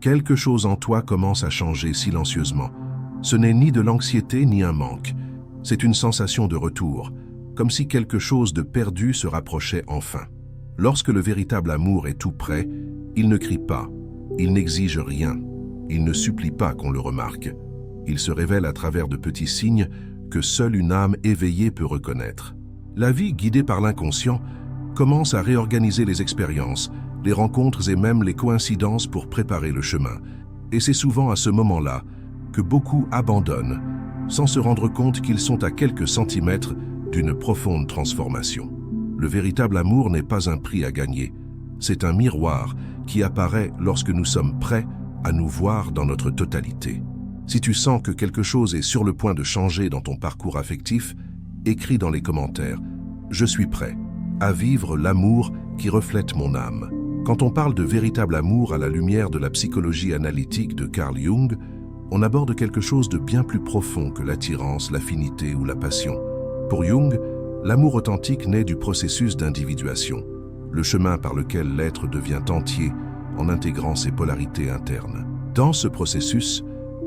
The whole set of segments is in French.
Quelque chose en toi commence à changer silencieusement. Ce n'est ni de l'anxiété ni un manque. C'est une sensation de retour, comme si quelque chose de perdu se rapprochait enfin. Lorsque le véritable amour est tout près, il ne crie pas, il n'exige rien, il ne supplie pas qu'on le remarque. Il se révèle à travers de petits signes que seule une âme éveillée peut reconnaître. La vie, guidée par l'inconscient, commence à réorganiser les expériences, les rencontres et même les coïncidences pour préparer le chemin. Et c'est souvent à ce moment-là que beaucoup abandonnent, sans se rendre compte qu'ils sont à quelques centimètres d'une profonde transformation. Le véritable amour n'est pas un prix à gagner, c'est un miroir qui apparaît lorsque nous sommes prêts à nous voir dans notre totalité. Si tu sens que quelque chose est sur le point de changer dans ton parcours affectif, écris dans les commentaires « Je suis prêt à vivre l'amour qui reflète mon âme ». Quand on parle de véritable amour à la lumière de la psychologie analytique de Carl Jung, on aborde quelque chose de bien plus profond que l'attirance, l'affinité ou la passion. Pour Jung, l'amour authentique naît du processus d'individuation, le chemin par lequel l'être devient entier en intégrant ses polarités internes. Dans ce processus,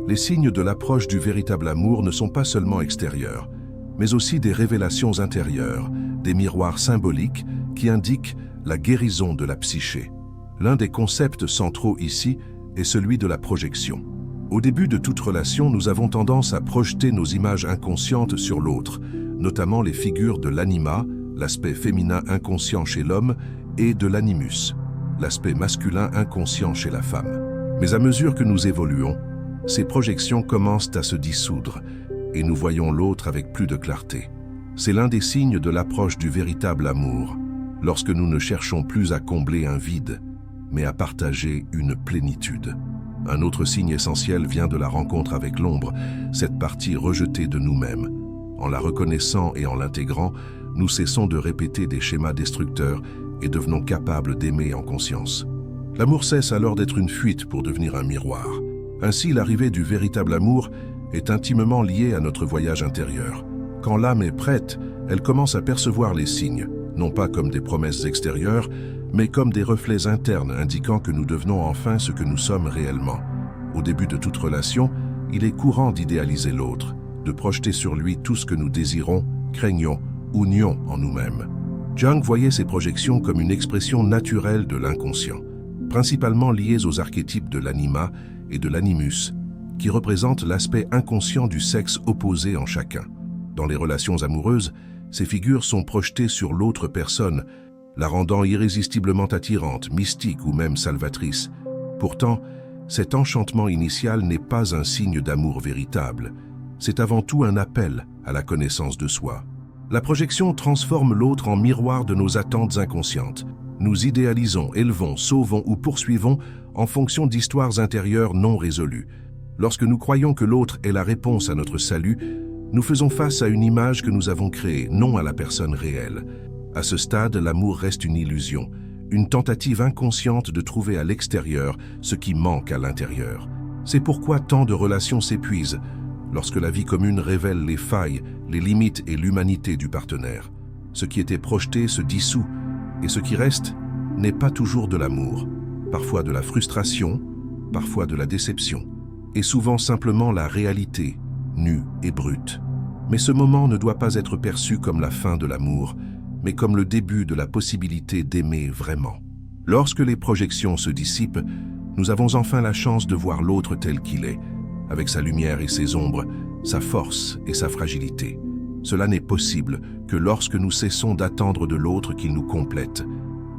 les signes de l'approche du véritable amour ne sont pas seulement extérieurs, mais aussi des révélations intérieures, des miroirs symboliques qui indiquent la guérison de la psyché. L'un des concepts centraux ici est celui de la projection. Au début de toute relation, nous avons tendance à projeter nos images inconscientes sur l'autre, notamment les figures de l'anima, l'aspect féminin inconscient chez l'homme, et de l'animus, l'aspect masculin inconscient chez la femme. Mais à mesure que nous évoluons, ces projections commencent à se dissoudre et nous voyons l'autre avec plus de clarté. C'est l'un des signes de l'approche du véritable amour, lorsque nous ne cherchons plus à combler un vide, mais à partager une plénitude. Un autre signe essentiel vient de la rencontre avec l'ombre, cette partie rejetée de nous-mêmes. En la reconnaissant et en l'intégrant, nous cessons de répéter des schémas destructeurs et devenons capables d'aimer en conscience. L'amour cesse alors d'être une fuite pour devenir un miroir. Ainsi, l'arrivée du véritable amour est intimement liée à notre voyage intérieur. Quand l'âme est prête, elle commence à percevoir les signes, non pas comme des promesses extérieures, mais comme des reflets internes indiquant que nous devenons enfin ce que nous sommes réellement. Au début de toute relation, il est courant d'idéaliser l'autre, de projeter sur lui tout ce que nous désirons, craignons ou nions en nous-mêmes. Jung voyait ces projections comme une expression naturelle de l'inconscient, principalement liées aux archétypes de l'anima et de l'animus, qui représentent l'aspect inconscient du sexe opposé en chacun. Dans les relations amoureuses, ces figures sont projetées sur l'autre personne, la rendant irrésistiblement attirante, mystique ou même salvatrice. Pourtant, cet enchantement initial n'est pas un signe d'amour véritable. C'est avant tout un appel à la connaissance de soi. La projection transforme l'autre en miroir de nos attentes inconscientes. Nous idéalisons, élevons, sauvons ou poursuivons en fonction d'histoires intérieures non résolues. Lorsque nous croyons que l'autre est la réponse à notre salut, nous faisons face à une image que nous avons créée, non à la personne réelle. À ce stade, l'amour reste une illusion, une tentative inconsciente de trouver à l'extérieur ce qui manque à l'intérieur. C'est pourquoi tant de relations s'épuisent, lorsque la vie commune révèle les failles, les limites et l'humanité du partenaire. Ce qui était projeté se dissout, et ce qui reste n'est pas toujours de l'amour, parfois de la frustration, parfois de la déception, et souvent simplement la réalité, nue et brute. Mais ce moment ne doit pas être perçu comme la fin de l'amour, mais comme le début de la possibilité d'aimer vraiment. Lorsque les projections se dissipent, nous avons enfin la chance de voir l'autre tel qu'il est, avec sa lumière et ses ombres, sa force et sa fragilité. Cela n'est possible que lorsque nous cessons d'attendre de l'autre qu'il nous complète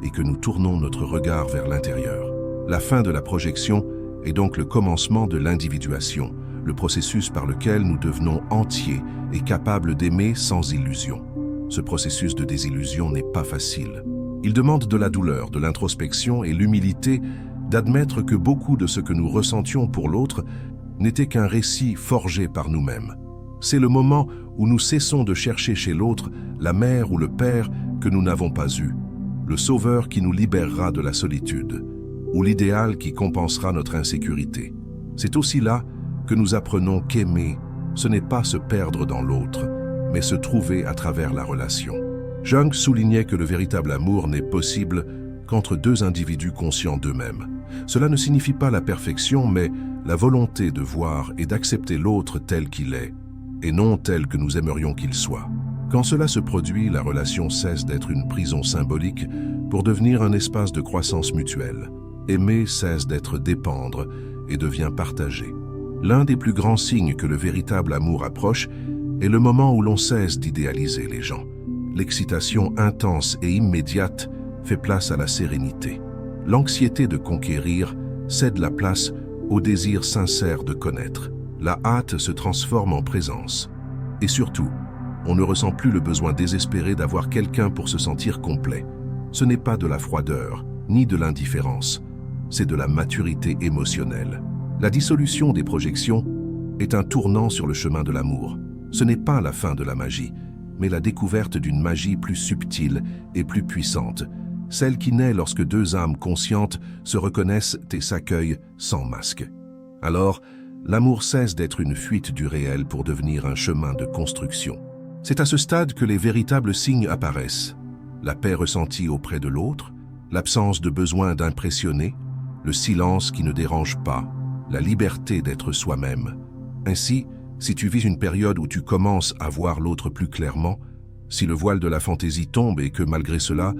et que nous tournons notre regard vers l'intérieur. La fin de la projection est donc le commencement de l'individuation, le processus par lequel nous devenons entiers et capables d'aimer sans illusion. Ce processus de désillusion n'est pas facile. Il demande de la douleur, de l'introspection et l'humilité d'admettre que beaucoup de ce que nous ressentions pour l'autre n'était qu'un récit forgé par nous-mêmes. C'est le moment où nous cessons de chercher chez l'autre la mère ou le père que nous n'avons pas eu, le sauveur qui nous libérera de la solitude, ou l'idéal qui compensera notre insécurité. C'est aussi là que nous apprenons qu'aimer, ce n'est pas se perdre dans l'autre, mais se trouver à travers la relation. Jung soulignait que le véritable amour n'est possible qu'entre deux individus conscients d'eux-mêmes. Cela ne signifie pas la perfection, mais la volonté de voir et d'accepter l'autre tel qu'il est, et non tel que nous aimerions qu'il soit. Quand cela se produit, la relation cesse d'être une prison symbolique pour devenir un espace de croissance mutuelle. Aimer cesse d'être dépendre et devient partagé. L'un des plus grands signes que le véritable amour approche est le moment où l'on cesse d'idéaliser les gens. L'excitation intense et immédiate fait place à la sérénité. L'anxiété de conquérir cède la place au désir sincère de connaître. La hâte se transforme en présence. Et surtout, on ne ressent plus le besoin désespéré d'avoir quelqu'un pour se sentir complet. Ce n'est pas de la froideur, ni de l'indifférence, c'est de la maturité émotionnelle. La dissolution des projections est un tournant sur le chemin de l'amour. Ce n'est pas la fin de la magie, mais la découverte d'une magie plus subtile et plus puissante, celle qui naît lorsque deux âmes conscientes se reconnaissent et s'accueillent sans masque. Alors, l'amour cesse d'être une fuite du réel pour devenir un chemin de construction. C'est à ce stade que les véritables signes apparaissent. La paix ressentie auprès de l'autre, l'absence de besoin d'impressionner, le silence qui ne dérange pas, la liberté d'être soi-même. Ainsi, si tu vis une période où tu commences à voir l'autre plus clairement, si le voile de la fantaisie tombe et que malgré cela,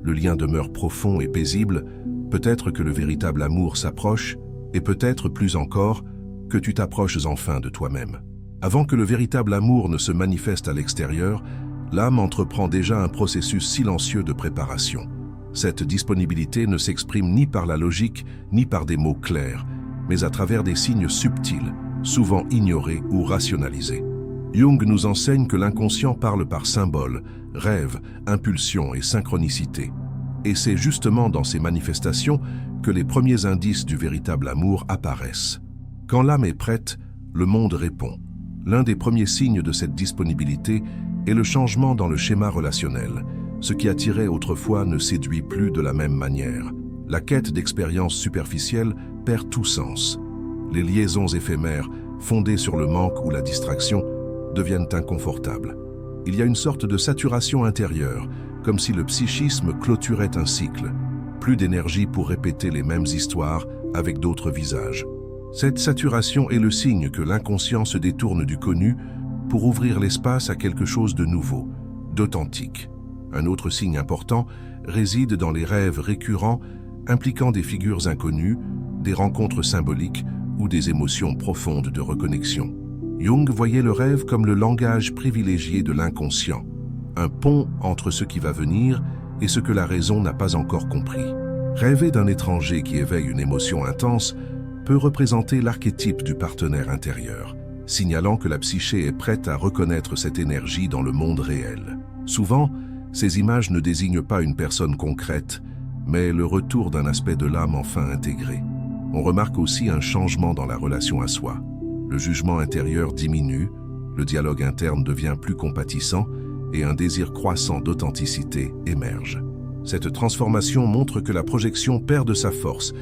le lien demeure profond et paisible, peut-être que le véritable amour s'approche, et peut-être plus encore, que tu t'approches enfin de toi-même. Avant que le véritable amour ne se manifeste à l'extérieur, l'âme entreprend déjà un processus silencieux de préparation. Cette disponibilité ne s'exprime ni par la logique, ni par des mots clairs, mais à travers des signes subtils, souvent ignorés ou rationalisés. Jung nous enseigne que l'inconscient parle par symboles, rêves, impulsions et synchronicité. Et c'est justement dans ces manifestations que les premiers indices du véritable amour apparaissent. Quand l'âme est prête, le monde répond. L'un des premiers signes de cette disponibilité est le changement dans le schéma relationnel. Ce qui attirait autrefois ne séduit plus de la même manière. La quête d'expériences superficielles perd tout sens. Les liaisons éphémères, fondées sur le manque ou la distraction, deviennent inconfortables. Il y a une sorte de saturation intérieure, comme si le psychisme clôturait un cycle. Plus d'énergie pour répéter les mêmes histoires avec d'autres visages. Cette saturation est le signe que l'inconscient se détourne du connu pour ouvrir l'espace à quelque chose de nouveau, d'authentique. Un autre signe important réside dans les rêves récurrents impliquant des figures inconnues, des rencontres symboliques ou des émotions profondes de reconnexion. Jung voyait le rêve comme le langage privilégié de l'inconscient, un pont entre ce qui va venir et ce que la raison n'a pas encore compris. Rêver d'un étranger qui éveille une émotion intense peut représenter l'archétype du partenaire intérieur, signalant que la psyché est prête à reconnaître cette énergie dans le monde réel. Souvent, ces images ne désignent pas une personne concrète, mais le retour d'un aspect de l'âme enfin intégré. On remarque aussi un changement dans la relation à soi. Le jugement intérieur diminue, le dialogue interne devient plus compatissant et un désir croissant d'authenticité émerge. Cette transformation montre que la projection perd de sa force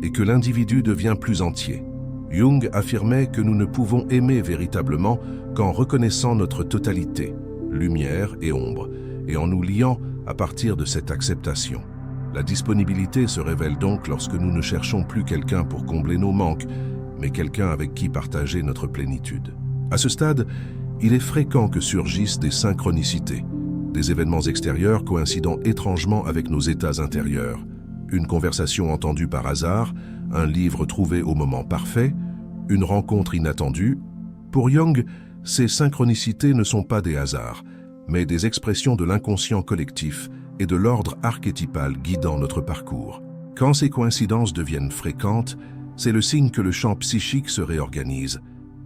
et que l'individu devient plus entier. Jung affirmait que nous ne pouvons aimer véritablement qu'en reconnaissant notre totalité, lumière et ombre, et en nous liant à partir de cette acceptation. La disponibilité se révèle donc lorsque nous ne cherchons plus quelqu'un pour combler nos manques, mais quelqu'un avec qui partager notre plénitude. À ce stade, il est fréquent que surgissent des synchronicités, des événements extérieurs coïncidant étrangement avec nos états intérieurs. Une conversation entendue par hasard, un livre trouvé au moment parfait, une rencontre inattendue. Pour Jung, ces synchronicités ne sont pas des hasards, mais des expressions de l'inconscient collectif et de l'ordre archétypal guidant notre parcours. Quand ces coïncidences deviennent fréquentes, c'est le signe que le champ psychique se réorganise,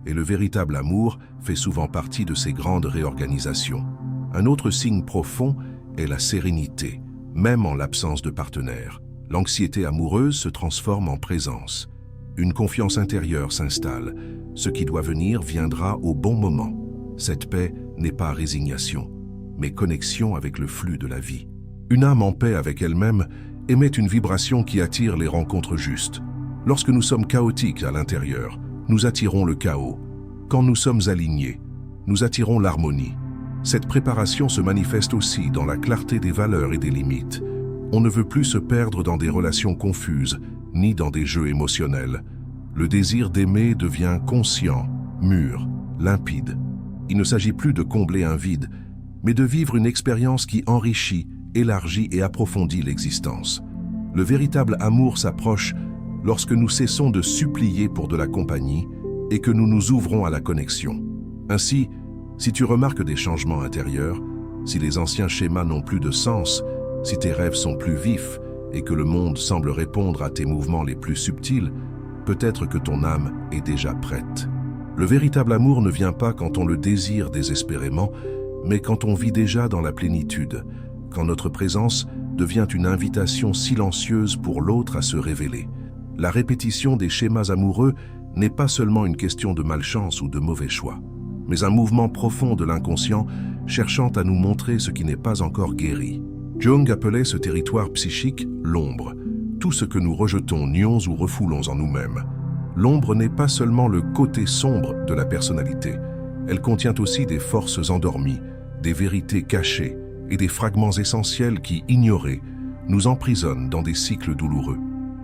et le véritable amour fait souvent partie de ces grandes réorganisations. Un autre signe profond est la sérénité, même en l'absence de partenaire. L'anxiété amoureuse se transforme en présence. Une confiance intérieure s'installe. Ce qui doit venir viendra au bon moment. Cette paix n'est pas résignation, mais connexion avec le flux de la vie. Une âme en paix avec elle-même émet une vibration qui attire les rencontres justes. Lorsque nous sommes chaotiques à l'intérieur, nous attirons le chaos. Quand nous sommes alignés, nous attirons l'harmonie. Cette préparation se manifeste aussi dans la clarté des valeurs et des limites. On ne veut plus se perdre dans des relations confuses, ni dans des jeux émotionnels. Le désir d'aimer devient conscient, mûr, limpide. Il ne s'agit plus de combler un vide, mais de vivre une expérience qui enrichit, élargit et approfondit l'existence. Le véritable amour s'approche lorsque nous cessons de supplier pour de la compagnie et que nous nous ouvrons à la connexion. Ainsi, si tu remarques des changements intérieurs, si les anciens schémas n'ont plus de sens, si tes rêves sont plus vifs et que le monde semble répondre à tes mouvements les plus subtils, peut-être que ton âme est déjà prête. Le véritable amour ne vient pas quand on le désire désespérément, mais quand on vit déjà dans la plénitude, quand notre présence devient une invitation silencieuse pour l'autre à se révéler. La répétition des schémas amoureux n'est pas seulement une question de malchance ou de mauvais choix, mais un mouvement profond de l'inconscient cherchant à nous montrer ce qui n'est pas encore guéri. Jung appelait ce territoire psychique l'ombre, tout ce que nous rejetons, nions ou refoulons en nous-mêmes. L'ombre n'est pas seulement le côté sombre de la personnalité, elle contient aussi des forces endormies, des vérités cachées et des fragments essentiels qui, ignorés, nous emprisonnent dans des cycles douloureux.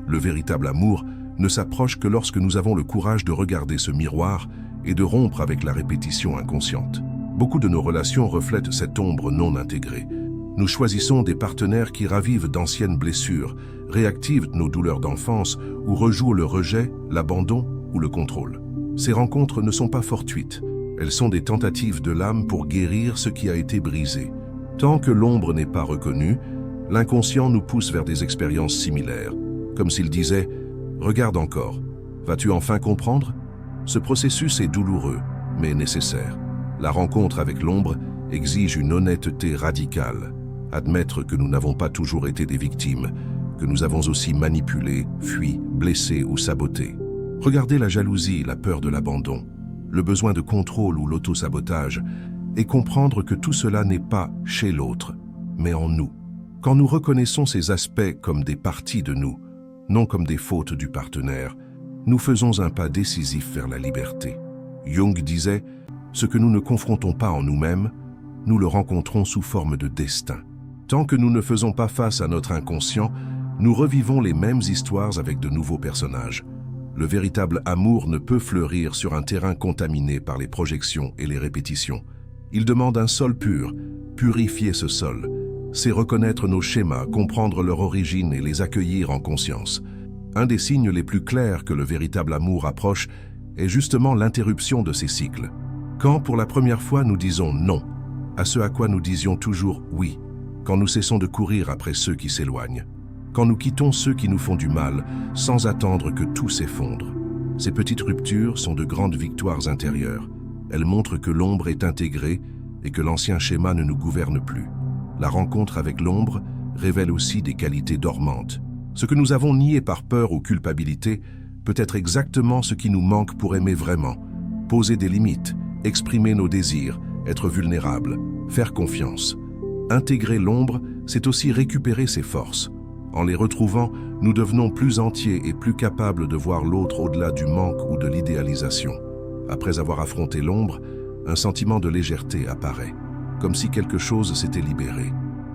Le véritable amour ne s'approche que lorsque nous avons le courage de regarder ce miroir et de rompre avec la répétition inconsciente. Beaucoup de nos relations reflètent cette ombre non intégrée. Nous choisissons des partenaires qui ravivent d'anciennes blessures, réactivent nos douleurs d'enfance ou rejouent le rejet, l'abandon ou le contrôle. Ces rencontres ne sont pas fortuites. Elles sont des tentatives de l'âme pour guérir ce qui a été brisé. Tant que l'ombre n'est pas reconnue, l'inconscient nous pousse vers des expériences similaires, comme s'il disait « Regarde encore, vas-tu enfin comprendre ?» Ce processus est douloureux, mais nécessaire. La rencontre avec l'ombre exige une honnêteté radicale. Admettre que nous n'avons pas toujours été des victimes, que nous avons aussi manipulé, fui, blessé ou saboté. Regardez la jalousie, la peur de l'abandon, le besoin de contrôle ou l'auto-sabotage, et comprendre que tout cela n'est pas chez l'autre, mais en nous. Quand nous reconnaissons ces aspects comme des parties de nous, non comme des fautes du partenaire, nous faisons un pas décisif vers la liberté. Jung disait « Ce que nous ne confrontons pas en nous-mêmes, nous le rencontrons sous forme de destin. » Tant que nous ne faisons pas face à notre inconscient, nous revivons les mêmes histoires avec de nouveaux personnages. Le véritable amour ne peut fleurir sur un terrain contaminé par les projections et les répétitions. Il demande un sol pur, purifier ce sol. C'est reconnaître nos schémas, comprendre leur origine et les accueillir en conscience. Un des signes les plus clairs que le véritable amour approche est justement l'interruption de ces cycles. Quand pour la première fois nous disons non, à ce à quoi nous disions toujours oui, quand nous cessons de courir après ceux qui s'éloignent, quand nous quittons ceux qui nous font du mal sans attendre que tout s'effondre. Ces petites ruptures sont de grandes victoires intérieures. Elles montrent que l'ombre est intégrée et que l'ancien schéma ne nous gouverne plus. La rencontre avec l'ombre révèle aussi des qualités dormantes. Ce que nous avons nié par peur ou culpabilité peut être exactement ce qui nous manque pour aimer vraiment. Poser des limites, exprimer nos désirs, être vulnérable, faire confiance. Intégrer l'ombre, c'est aussi récupérer ses forces. En les retrouvant, nous devenons plus entiers et plus capables de voir l'autre au-delà du manque ou de l'idéalisation. Après avoir affronté l'ombre, un sentiment de légèreté apparaît, comme si quelque chose s'était libéré.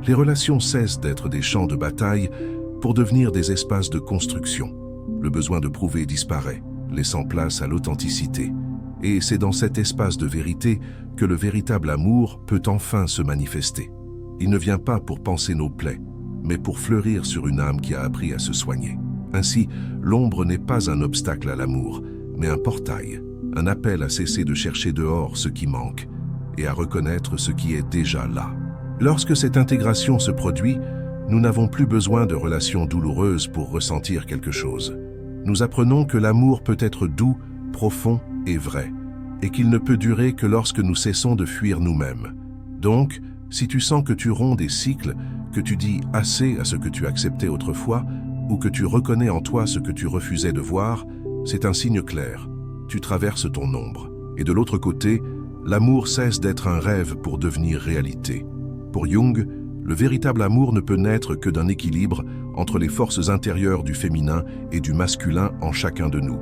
Les relations cessent d'être des champs de bataille pour devenir des espaces de construction. Le besoin de prouver disparaît, laissant place à l'authenticité. Et c'est dans cet espace de vérité que le véritable amour peut enfin se manifester. Il ne vient pas pour panser nos plaies, mais pour fleurir sur une âme qui a appris à se soigner. Ainsi, l'ombre n'est pas un obstacle à l'amour, mais un portail, un appel à cesser de chercher dehors ce qui manque et à reconnaître ce qui est déjà là. Lorsque cette intégration se produit, nous n'avons plus besoin de relations douloureuses pour ressentir quelque chose. Nous apprenons que l'amour peut être doux, profond et vrai, et qu'il ne peut durer que lorsque nous cessons de fuir nous-mêmes. Donc, si tu sens que tu romps des cycles, que tu dis assez à ce que tu acceptais autrefois, ou que tu reconnais en toi ce que tu refusais de voir, c'est un signe clair. Tu traverses ton ombre. Et de l'autre côté, l'amour cesse d'être un rêve pour devenir réalité. Pour Jung, le véritable amour ne peut naître que d'un équilibre entre les forces intérieures du féminin et du masculin en chacun de nous.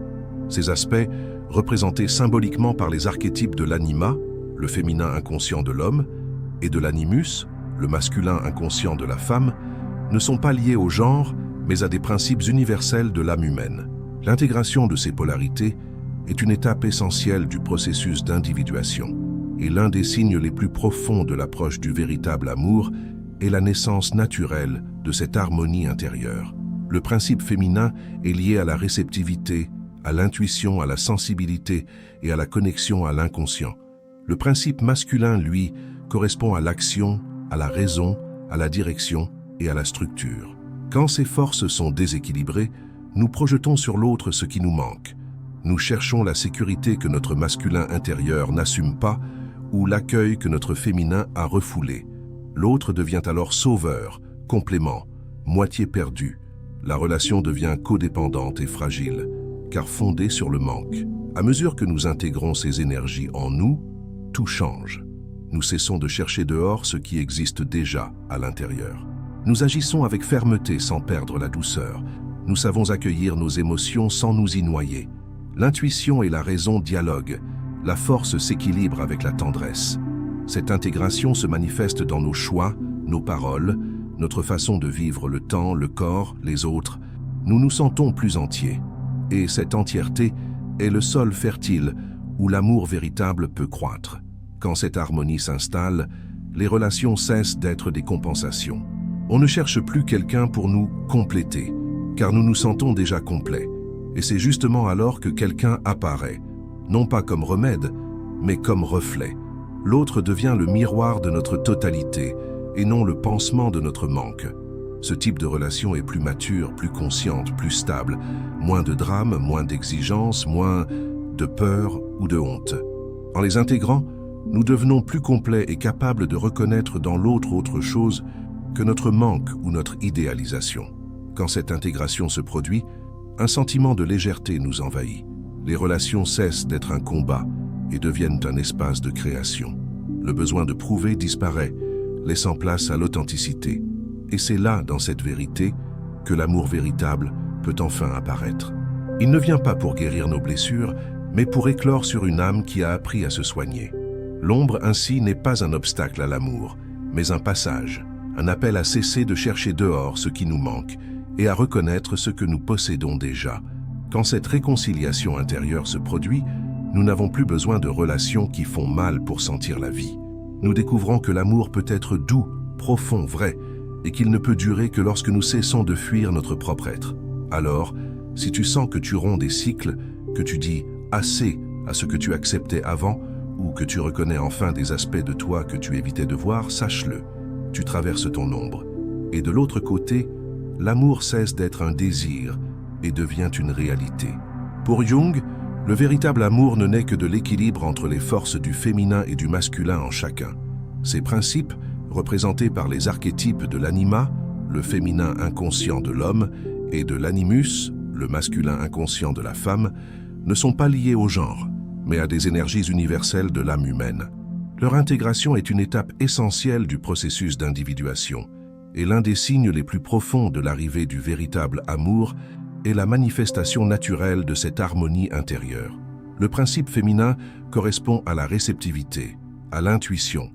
Ces aspects, représentés symboliquement par les archétypes de l'anima, le féminin inconscient de l'homme, et de l'animus, le masculin inconscient de la femme, ne sont pas liées au genre, mais à des principes universels de l'âme humaine. L'intégration de ces polarités est une étape essentielle du processus d'individuation, et l'un des signes les plus profonds de l'approche du véritable amour est la naissance naturelle de cette harmonie intérieure. Le principe féminin est lié à la réceptivité, à l'intuition, à la sensibilité et à la connexion à l'inconscient. Le principe masculin, lui, correspond à l'action, à la raison, à la direction et à la structure. Quand ces forces sont déséquilibrées, nous projetons sur l'autre ce qui nous manque. Nous cherchons la sécurité que notre masculin intérieur n'assume pas ou l'accueil que notre féminin a refoulé. L'autre devient alors sauveur, complément, moitié perdu. La relation devient codépendante et fragile, car fondée sur le manque. À mesure que nous intégrons ces énergies en nous, tout change. Nous cessons de chercher dehors ce qui existe déjà à l'intérieur. Nous agissons avec fermeté sans perdre la douceur. Nous savons accueillir nos émotions sans nous y noyer. L'intuition et la raison dialoguent. La force s'équilibre avec la tendresse. Cette intégration se manifeste dans nos choix, nos paroles, notre façon de vivre le temps, le corps, les autres. Nous nous sentons plus entiers. Et cette entièreté est le sol fertile où l'amour véritable peut croître. Quand cette harmonie s'installe, les relations cessent d'être des compensations. On ne cherche plus quelqu'un pour nous compléter, car nous nous sentons déjà complets. Et c'est justement alors que quelqu'un apparaît, non pas comme remède, mais comme reflet. L'autre devient le miroir de notre totalité, et non le pansement de notre manque. Ce type de relation est plus mature, plus consciente, plus stable, moins de drame, moins d'exigence, moins de peur ou de honte. En les intégrant, nous devenons plus complets et capables de reconnaître dans l'autre autre chose que notre manque ou notre idéalisation. Quand cette intégration se produit, un sentiment de légèreté nous envahit. Les relations cessent d'être un combat et deviennent un espace de création. Le besoin de prouver disparaît, laissant place à l'authenticité. Et c'est là, dans cette vérité, que l'amour véritable peut enfin apparaître. Il ne vient pas pour guérir nos blessures, mais pour éclore sur une âme qui a appris à se soigner. L'ombre ainsi n'est pas un obstacle à l'amour, mais un passage, un appel à cesser de chercher dehors ce qui nous manque et à reconnaître ce que nous possédons déjà. Quand cette réconciliation intérieure se produit, nous n'avons plus besoin de relations qui font mal pour sentir la vie. Nous découvrons que l'amour peut être doux, profond, vrai, et qu'il ne peut durer que lorsque nous cessons de fuir notre propre être. Alors, si tu sens que tu romps des cycles, que tu dis assez à ce que tu acceptais avant, ou que tu reconnais enfin des aspects de toi que tu évitais de voir, sache-le, tu traverses ton ombre. Et de l'autre côté, l'amour cesse d'être un désir et devient une réalité. Pour Jung, le véritable amour ne naît que de l'équilibre entre les forces du féminin et du masculin en chacun. Ces principes, représentés par les archétypes de l'anima, le féminin inconscient de l'homme, et de l'animus, le masculin inconscient de la femme, ne sont pas liés au genre, mais à des énergies universelles de l'âme humaine. Leur intégration est une étape essentielle du processus d'individuation, et l'un des signes les plus profonds de l'arrivée du véritable amour est la manifestation naturelle de cette harmonie intérieure. Le principe féminin correspond à la réceptivité, à l'intuition,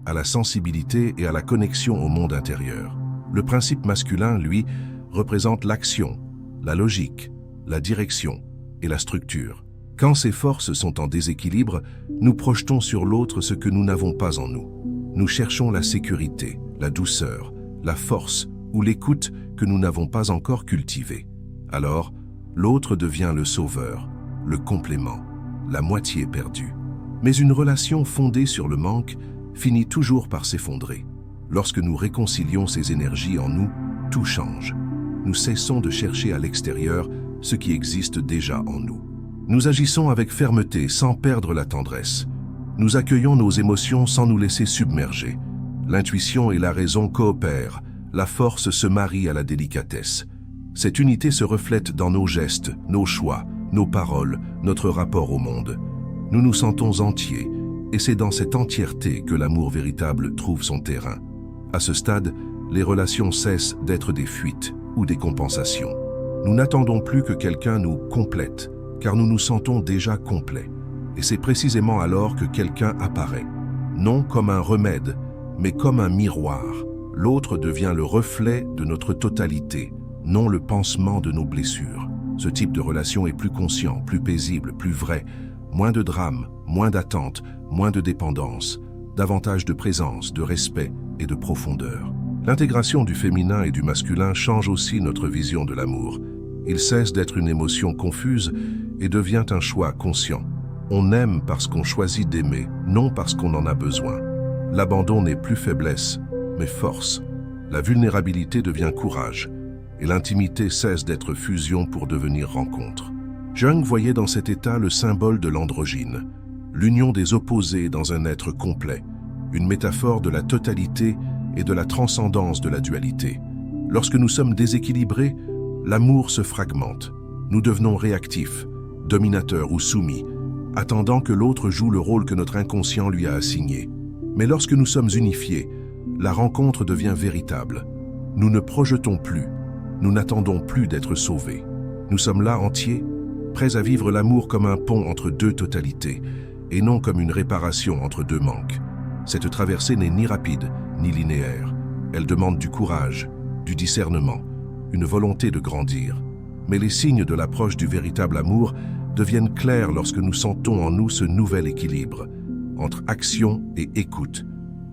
à la sensibilité et à la connexion au monde intérieur. Le principe masculin, lui, représente l'action, la logique, la direction et la structure. Quand ces forces sont en déséquilibre, nous projetons sur l'autre ce que nous n'avons pas en nous. Nous cherchons la sécurité, la douceur, la force ou l'écoute que nous n'avons pas encore cultivée. Alors, l'autre devient le sauveur, le complément, la moitié perdue. Mais une relation fondée sur le manque finit toujours par s'effondrer. Lorsque nous réconcilions ces énergies en nous, tout change. Nous cessons de chercher à l'extérieur ce qui existe déjà en nous. Nous agissons avec fermeté sans perdre la tendresse. Nous accueillons nos émotions sans nous laisser submerger. L'intuition et la raison coopèrent, la force se marie à la délicatesse. Cette unité se reflète dans nos gestes, nos choix, nos paroles, notre rapport au monde. Nous nous sentons entiers, et c'est dans cette entièreté que l'amour véritable trouve son terrain. À ce stade, les relations cessent d'être des fuites ou des compensations. Nous n'attendons plus que quelqu'un nous complète, car nous nous sentons déjà complets. Et c'est précisément alors que quelqu'un apparaît, non comme un remède, mais comme un miroir, l'autre devient le reflet de notre totalité, non le pansement de nos blessures. Ce type de relation est plus conscient, plus paisible, plus vrai, moins de drame, moins d'attente, moins de dépendance, davantage de présence, de respect et de profondeur. L'intégration du féminin et du masculin change aussi notre vision de l'amour. Il cesse d'être une émotion confuse et devient un choix conscient. On aime parce qu'on choisit d'aimer, non parce qu'on en a besoin. L'abandon n'est plus faiblesse, mais force. La vulnérabilité devient courage, et l'intimité cesse d'être fusion pour devenir rencontre. Jung voyait dans cet état le symbole de l'androgyne, l'union des opposés dans un être complet, une métaphore de la totalité et de la transcendance de la dualité. Lorsque nous sommes déséquilibrés, l'amour se fragmente. Nous devenons réactifs, dominateurs ou soumis, attendant que l'autre joue le rôle que notre inconscient lui a assigné. Mais lorsque nous sommes unifiés, la rencontre devient véritable. Nous ne projetons plus, nous n'attendons plus d'être sauvés. Nous sommes là entiers, prêts à vivre l'amour comme un pont entre deux totalités, et non comme une réparation entre deux manques. Cette traversée n'est ni rapide, ni linéaire. Elle demande du courage, du discernement, une volonté de grandir. Mais les signes de l'approche du véritable amour deviennent clairs lorsque nous sentons en nous ce nouvel équilibre, entre action et écoute,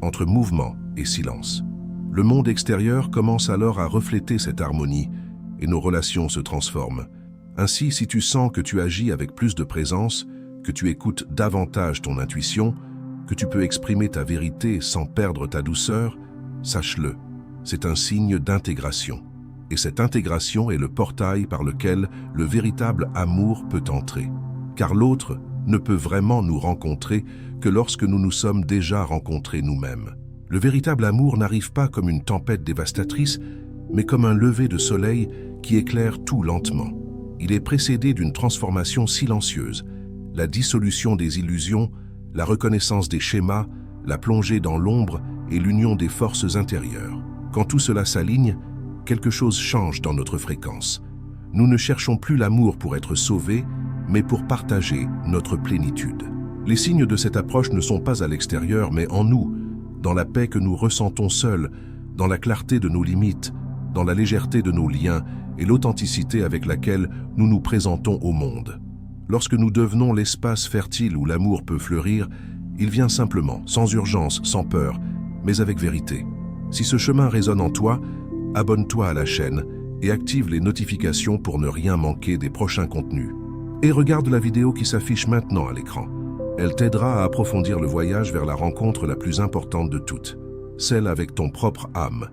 entre mouvement et silence. Le monde extérieur commence alors à refléter cette harmonie et nos relations se transforment. Ainsi, si tu sens que tu agis avec plus de présence, que tu écoutes davantage ton intuition, que tu peux exprimer ta vérité sans perdre ta douceur, sache-le, c'est un signe d'intégration. Et cette intégration est le portail par lequel le véritable amour peut entrer. Car l'autre ne peut vraiment nous rencontrer que lorsque nous nous sommes déjà rencontrés nous-mêmes. Le véritable amour n'arrive pas comme une tempête dévastatrice, mais comme un lever de soleil qui éclaire tout lentement. Il est précédé d'une transformation silencieuse, la dissolution des illusions, la reconnaissance des schémas, la plongée dans l'ombre et l'union des forces intérieures. Quand tout cela s'aligne, quelque chose change dans notre fréquence. Nous ne cherchons plus l'amour pour être sauvés, mais pour partager notre plénitude. Les signes de cette approche ne sont pas à l'extérieur, mais en nous, dans la paix que nous ressentons seuls, dans la clarté de nos limites, dans la légèreté de nos liens et l'authenticité avec laquelle nous nous présentons au monde. Lorsque nous devenons l'espace fertile où l'amour peut fleurir, il vient simplement, sans urgence, sans peur, mais avec vérité. Si ce chemin résonne en toi, abonne-toi à la chaîne et active les notifications pour ne rien manquer des prochains contenus. Et regarde la vidéo qui s'affiche maintenant à l'écran. Elle t'aidera à approfondir le voyage vers la rencontre la plus importante de toutes, celle avec ton propre âme.